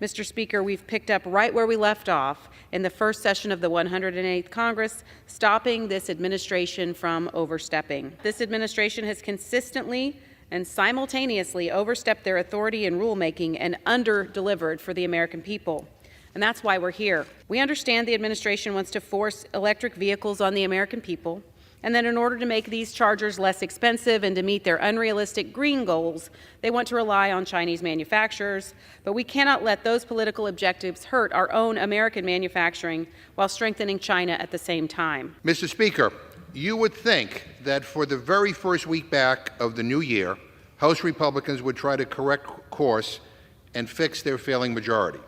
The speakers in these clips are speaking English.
Mr. Speaker, we've picked up right where we left off in the first session of the 108th Congress, stopping this administration from overstepping. This administration has consistently and simultaneously overstepped their authority in rulemaking and under-delivered for the American people. And that's why we're here. We understand the administration wants to force electric vehicles on the American people, and that in order to make these chargers less expensive and to meet their unrealistic green goals, they want to rely on Chinese manufacturers. But we cannot let those political objectives hurt our own American manufacturing while strengthening China at the same time. Mr. Speaker, you would think that for the very first week back of the new year, House Republicans would try to correct course and fix their failing majority.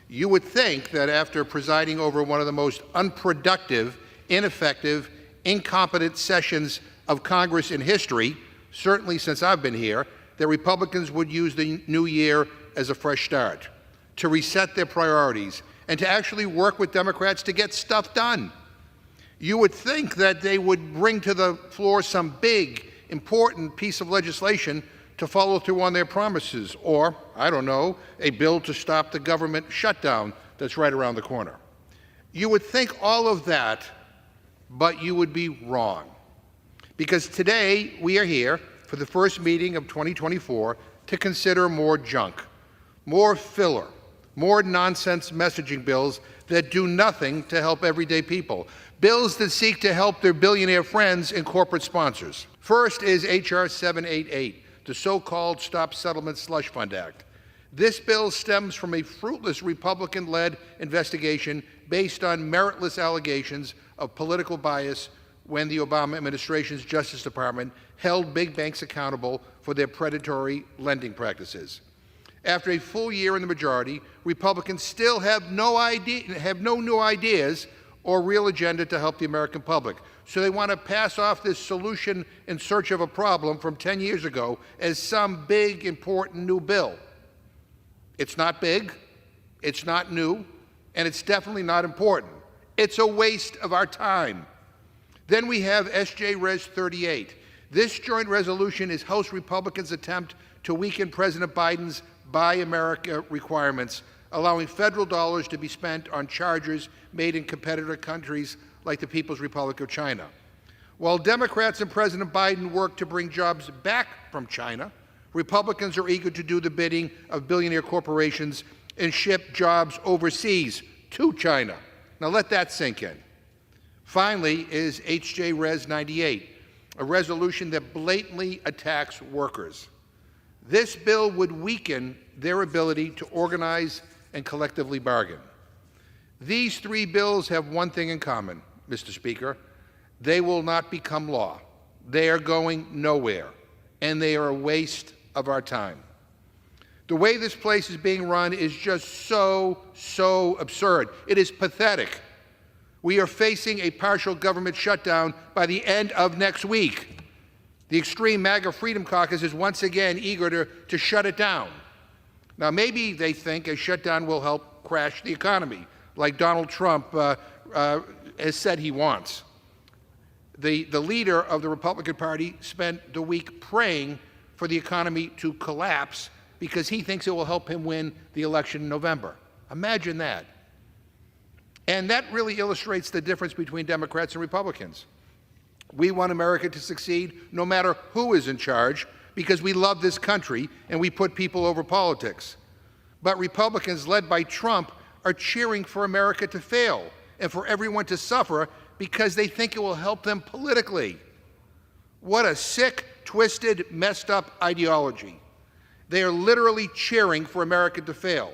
You would think that after presiding over one of the most unproductive, ineffective, incompetent sessions of Congress in history, certainly since I've been here, that Republicans would use the new year as a fresh start, to reset their priorities, and to actually work with Democrats to get stuff done. You would think that they would bring to the floor some big, important piece of legislation to follow through on their promises, or, I don't know, a bill to stop the government shutdown that's right around the corner. You would think all of that, but you would be wrong. Because today we are here for the first meeting of 2024 to consider more junk, more filler, more nonsense messaging bills that do nothing to help everyday people, bills that seek to help their billionaire friends and corporate sponsors. First is H.R. 788, the so-called Stop Settlement Slush Fund Act. This bill stems from a fruitless Republican-led investigation based on meritless allegations of political bias when the Obama administration's Justice Department held big banks accountable for their predatory lending practices. After a full year in the majority, Republicans still have no new ideas or real agenda to help the American public. So they want to pass off this solution in search of a problem from 10 years ago as some big, important new bill. It's not big, it's not new, and it's definitely not important. It's a waste of our time. Then we have S.J. Res. 38. This joint resolution is House Republicans' attempt to weaken President Biden's Buy America requirements, allowing federal dollars to be spent on chargers made in competitor countries like the People's Republic of China. While Democrats and President Biden work to bring jobs back from China, Republicans are eager to do the bidding of billionaire corporations and ship jobs overseas to China. Now let that sink in. Finally is H.J. Res. 98, a resolution that blatantly attacks workers. This bill would weaken their ability to organize and collectively bargain. These three bills have one thing in common, Mr. Speaker. They will not become law. They are going nowhere, and they are a waste of our time. The way this place is being run is just so absurd. It is pathetic. We are facing a partial government shutdown by the end of next week. The extreme MAGA Freedom Caucus is once again eager to shut it down. Now, maybe they think a shutdown will help crash the economy, like Donald Trump has said he wants. The leader of the Republican Party spent the week praying for the economy to collapse because he thinks it will help him win the election in November. Imagine that. And that really illustrates the difference between Democrats and Republicans. We want America to succeed no matter who is in charge because we love this country and we put people over politics. But Republicans led by Trump are cheering for America to fail and for everyone to suffer because they think it will help them politically. What a sick, twisted, messed up ideology. They are literally cheering for America to fail.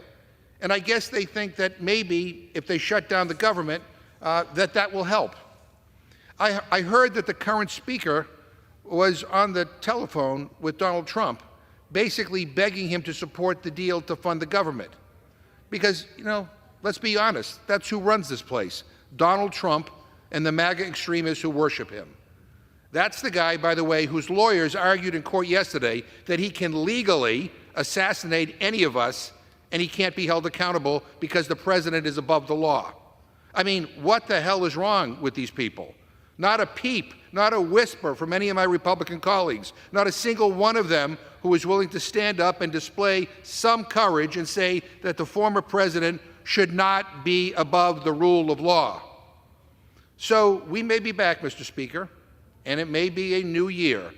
And I guess they think that maybe if they shut down the government, that will help. I heard that the current speaker was on the telephone with Donald Trump, basically begging him to support the deal to fund the government. Because, let's be honest, that's who runs this place, Donald Trump and the MAGA extremists who worship him. That's the guy, by the way, whose lawyers argued in court yesterday that he can legally assassinate any of us and he can't be held accountable because the president is above the law. I mean, what the hell is wrong with these people? Not a peep, not a whisper from any of my Republican colleagues, not a single one of them who is willing to stand up and display some courage and say that the former president should not be above the rule of law. So we may be back, Mr. Speaker, and it may be a new year,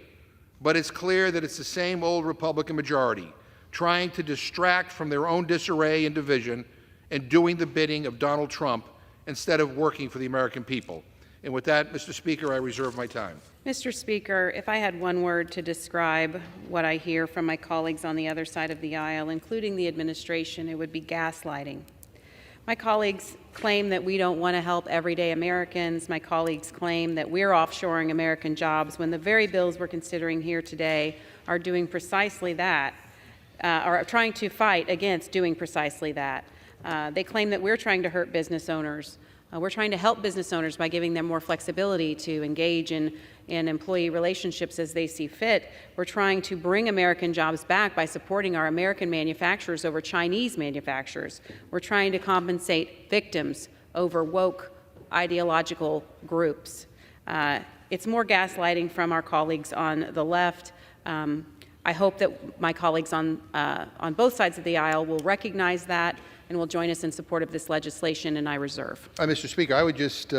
but it's clear that it's the same old Republican majority trying to distract from their own disarray and division and doing the bidding of Donald Trump instead of working for the American people. And with that, Mr. Speaker, I reserve my time. Mr. Speaker, if I had one word to describe what I hear from my colleagues on the other side of the aisle, including the administration, it would be gaslighting. My colleagues claim that we don't want to help everyday Americans. My colleagues claim that we're offshoring American jobs when the very bills we're considering here today are doing precisely that, are trying to fight against doing precisely that. They claim that we're trying to hurt business owners. We're trying to help business owners by giving them more flexibility to engage in employee relationships as they see fit. We're trying to bring American jobs back by supporting our American manufacturers over Chinese manufacturers. We're trying to compensate victims over woke ideological groups. It's more gaslighting from our colleagues on the left. I hope that my colleagues on both sides of the aisle will recognize that and will join us in support of this legislation, and I reserve. Mr. Speaker, I would just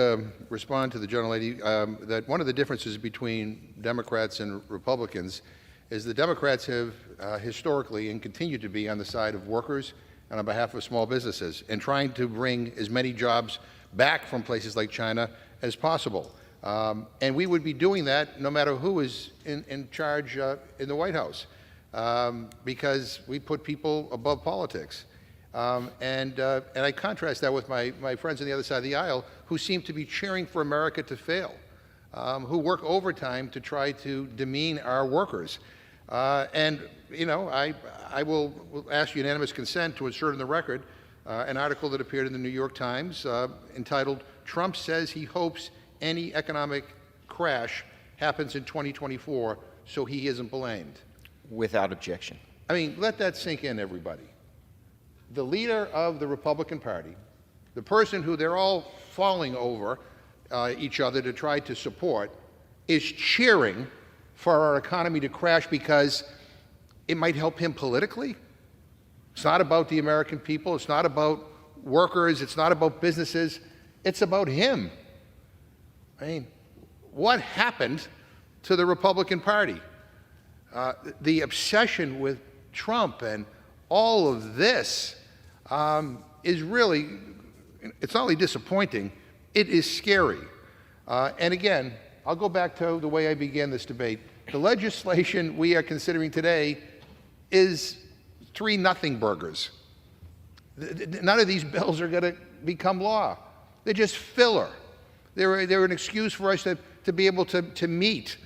respond to the gentlelady that one of the differences between Democrats and Republicans is the Democrats have historically and continue to be on the side of workers and on behalf of small businesses and trying to bring as many jobs back from places like China as possible. And we would be doing that no matter who is in charge in the White House because we put people above politics. And I contrast that with my friends on the other side of the aisle who seem to be cheering for America to fail, who work overtime to try to demean our workers. And, you know, I will ask unanimous consent to insert in the record an article that appeared in the New York Times entitled, "Trump Says He Hopes Any Economic Crash Happens in 2024 So He Isn't Blamed." Without objection. I mean, let that sink in, everybody. The leader of the Republican Party, the person who they're all falling over each other to try to support, is cheering for our economy to crash because it might help him politically. It's not about the American people. It's not about workers. It's not about businesses. It's about him. I mean, what happened to the Republican Party? The obsession with Trump and all of this is really, it's not only disappointing, it is scary. And again, I'll go back to the way I began this debate. The legislation we are considering today is 3-0 burgers. None of these bills are going to become law. They're just filler. They're an excuse for us to be able to meet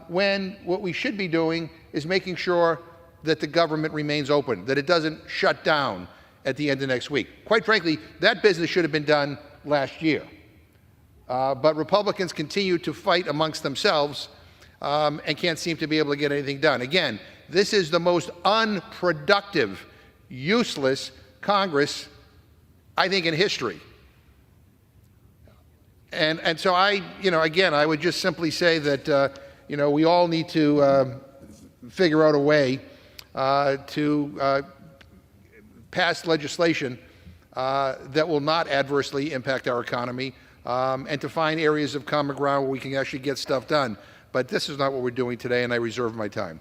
when what we should be doing is making sure that the government remains open, that it doesn't shut down at the end of next week. Quite frankly, that business should have been done last year. But Republicans continue to fight amongst themselves and can't seem to be able to get anything done. Again, this is the most unproductive, useless Congress, I think, in history. And so again, I would just simply say that, we all need to figure out a way to pass legislation that will not adversely impact our economy and to find areas of common ground where we can actually get stuff done. But this is not what we're doing today, and I reserve my time.